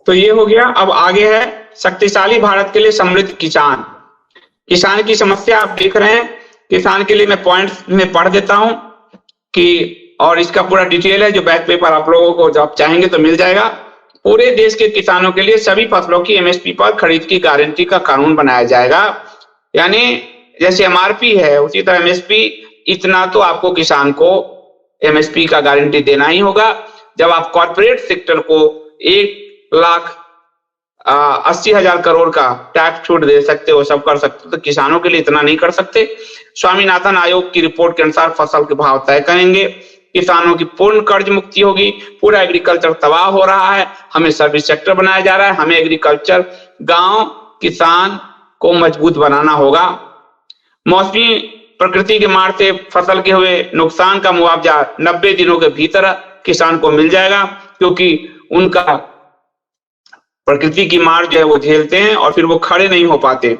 तो ये हो गया। अब आगे है शक्तिशाली भारत के लिए समृद्ध किसान। किसान की समस्या आप देख रहे हैं। किसान के लिए मैं पॉइंट्स में पढ़ देता हूं कि, और इसका पूरा डिटेल है जो बैक पेपर आप लोगों को जब आप चाहेंगे तो मिल जाएगा। पूरे देश के किसानों के लिए सभी फसलों की एमएसपी पर खरीद की गारंटी का कानून बनाया जाएगा। यानी जैसे एमआरपी है उसी तरह एमएसपी, इतना तो आपको किसान को एमएसपी का गारंटी देना ही होगा। जब आप कॉर्पोरेट सेक्टर को 1,80,000 करोड़ का टैक्स छूट दे सकते हो, सब कर सकते हो, तो किसानों के लिए इतना नहीं कर सकते। स्वामीनाथन आयोग की रिपोर्ट के अनुसार फसल के भाव तय करेंगे। किसानों की पूर्ण कर्ज मुक्ति होगी। पूरा एग्रीकल्चर तबाह हो रहा है, हमें सर्विस सेक्टर बनाया जा रहा है। हमें एग्रीकल्चर, गांव, किसान को मजबूत बनाना होगा। मौसमी प्रकृति के मार से फसल के हुए नुकसान का मुआवजा 90 दिनों के भीतर किसान को मिल जाएगा, क्योंकि उनका प्रकृति की मार जो है वो झेलते हैं और फिर वो खड़े नहीं हो पाते।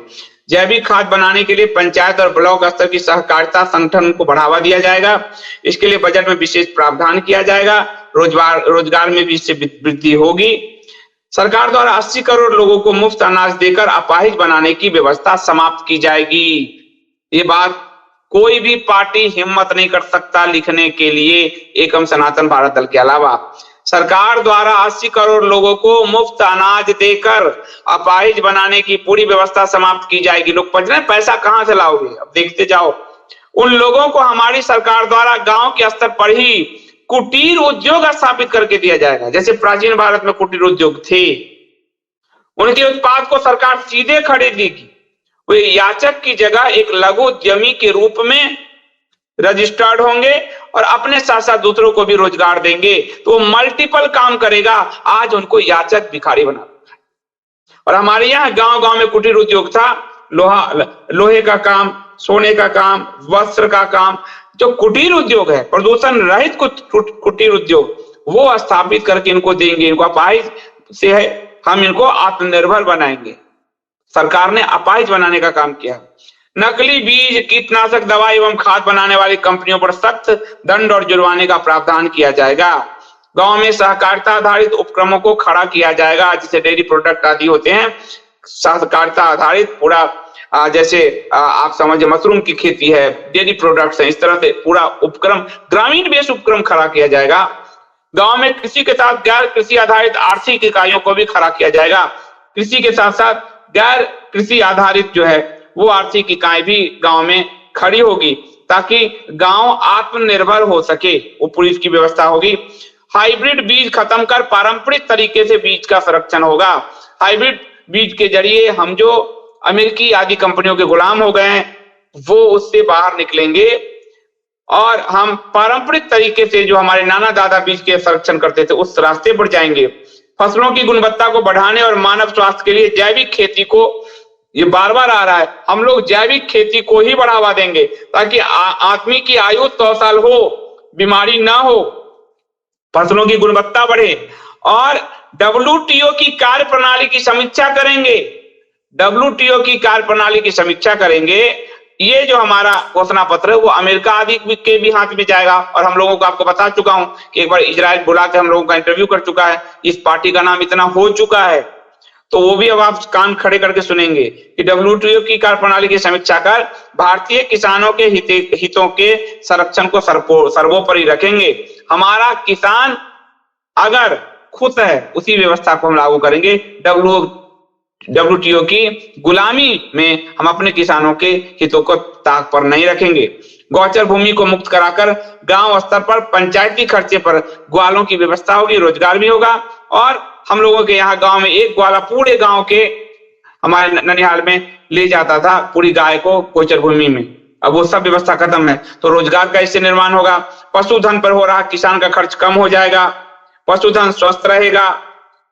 जैविक खाद बनाने के लिए पंचायत और ब्लॉक स्तर की सहकारिता संगठन को बढ़ावा दिया जाएगा। इसके लिए बजट में विशेष प्रावधान किया जाएगा। रोजगार में भी इससे वृद्धि होगी। सरकार द्वारा 80 करोड़ लोगों को मुफ्त अनाज देकर अपाहिज बनाने की व्यवस्था समाप्त की जाएगी। ये बात कोई भी पार्टी हिम्मत नहीं कर सकता लिखने के लिए, एकम सनातन भारत दल के अलावा। सरकार द्वारा 80 करोड़ लोगों को मुफ्त अनाज देकर अपाहिज बनाने की पूरी व्यवस्था समाप्त की जाएगी। लोग पूछ रहे हैं पैसा कहां से लाओगे? अब देखते जाओ। उन लोगों को हमारी सरकार द्वारा गांव के स्तर पर ही कुटीर उद्योग स्थापित करके दिया जाएगा। जैसे प्राचीन भारत में कुटीर उद्योग थे, उनके उत्पाद को सरकार सीधे खरीदेगी। वे याचक की जगह एक लघु उद्यमी के रूप में रजिस्टर्ड होंगे और अपने साथ साथ दूसरों को भी रोजगार देंगे, तो वो मल्टीपल काम करेगा। आज उनको याचक भिखारी बना दिया है। और हमारे यहाँ गांव गांव में कुटीर उद्योग था। लोहे का काम, सोने का काम, वस्त्र का काम, जो कुटीर उद्योग है, प्रदूषण रहित कुटीर उद्योग, वो स्थापित करके इनको देंगे। इनको अपाहिज से है, हम इनको आत्मनिर्भर बनाएंगे। सरकार ने अपाहिज बनाने का काम किया। नकली बीज, कीटनाशक दवा एवं खाद बनाने वाली कंपनियों पर सख्त दंड और जुर्माने का प्रावधान किया जाएगा। गांव में सहकारिता आधारित उपक्रमों को खड़ा किया जाएगा, जैसे डेयरी प्रोडक्ट आदि होते हैं, सहकारिता आधारित पूरा, जैसे आप समझिए मशरूम की खेती है, डेयरी प्रोडक्ट्स है, इस तरह से पूरा उपक्रम, ग्रामीण बेस उपक्रम खड़ा किया जाएगा। गांव में कृषि के साथ गैर कृषि आधारित आर्थिक इकाइयों को भी खड़ा किया जाएगा। कृषि के साथ साथ गैर कृषि आधारित जो है वो आर्थिक इकाई भी गांव में खड़ी होगी, ताकि गांव आत्मनिर्भर हो सके। वो पूरी इसकी व्यवस्था होगी। हाइब्रिड बीज खत्म कर पारंपरिक तरीके से बीज का संरक्षण होगा। हाइब्रिड बीज के जरिए हम जो अमेरिकी आदि कंपनियों के गुलाम हो गए हैं वो उससे बाहर निकलेंगे और हम पारंपरिक तरीके से जो हमारे नाना दादा बीज के संरक्षण करते थे उस रास्ते पर जाएंगे। फसलों की गुणवत्ता को बढ़ाने और मानव स्वास्थ्य के लिए जैविक खेती को, ये बार बार आ रहा है, हम लोग जैविक खेती को ही बढ़ावा देंगे, ताकि आदमी की आयु 100 साल हो, बीमारी ना हो, फसलों की गुणवत्ता बढ़े। और डब्ल्यूटीओ की कार्य प्रणाली की समीक्षा करेंगे। डब्ल्यूटीओ की कार्य प्रणाली की समीक्षा करेंगे। ये जो हमारा घोषणा पत्र है वो अमेरिका आदि के भी हाथ में जाएगा। और हम लोगों को आपको बता चुका हूं कि एक बार इजराइल बुला के हम लोगों का इंटरव्यू कर चुका है। इस पार्टी का नाम इतना हो चुका है, तो वो भी अब आप कान खड़े करके सुनेंगे कि डब्ल्यूटीओ की कार्य प्रणाली की समीक्षा कर भारतीय किसानों के हितों के संरक्षण को सर्वोपरि रखेंगे। हमारा किसान अगर खुश है उसी व्यवस्था को हम लागू करेंगे। डब्ल्यूटीओ की गुलामी में हम अपने किसानों के हितों को ताक पर नहीं रखेंगे। गौचर भूमि को मुक्त कराकर गांव स्तर पर पंचायती खर्चे पर ग्वालों की व्यवस्था होगी, रोजगार भी होगा। और हम लोगों के यहाँ गांव में एक ग्वाला पूरे गांव के, हमारे ननिहाल में ले जाता था पूरी गाय को गोचर भूमि में। अब वो सब व्यवस्था खत्म है, तो रोजगार का इससे निर्माण होगा। पशुधन पर हो रहा किसान का खर्च कम हो जाएगा। पशुधन स्वस्थ रहेगा,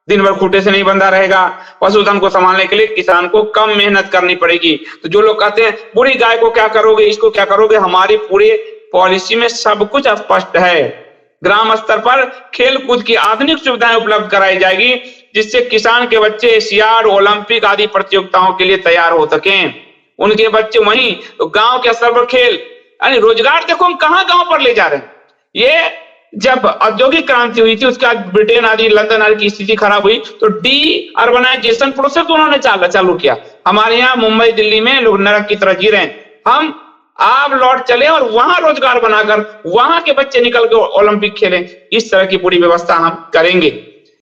दिन भर खूंटे से नहीं बंधा रहेगा। पशुधन को संभालने के लिए किसान को कम मेहनत करनी पड़ेगी। तो जो लोग कहते हैं पूरी गाय को क्या करोगे, इसको क्या करोगे, हमारी पूरी पॉलिसी में सब कुछ स्पष्ट है। ग्राम स्तर पर खेल कूद की आधुनिक सुविधाएं उपलब्ध कराई जाएगी, जिससे किसान के बच्चे एशियाड, ओलंपिक आदि प्रतियोगिताओं के लिए तैयार हो सकें। उनके बच्चे वहीं, तो गांव के स्तर पर खेल, यानी रोजगार देखो हम कहां गांव पर ले जा रहे हैं। ये जब औद्योगिक क्रांति हुई थी उसके बाद ब्रिटेन आदि लंदन आदि की स्थिति खराब हुई तो डी अर्बनाइजेशन प्रोसेस उन्होंने चालू किया। हमारे यहाँ मुंबई दिल्ली में लोग नरक की तरह जी रहे हैं, हम आप लौट चले और वहां रोजगार बनाकर वहां के बच्चे निकल के ओलंपिक खेलें, इस तरह की पूरी व्यवस्था हम करेंगे।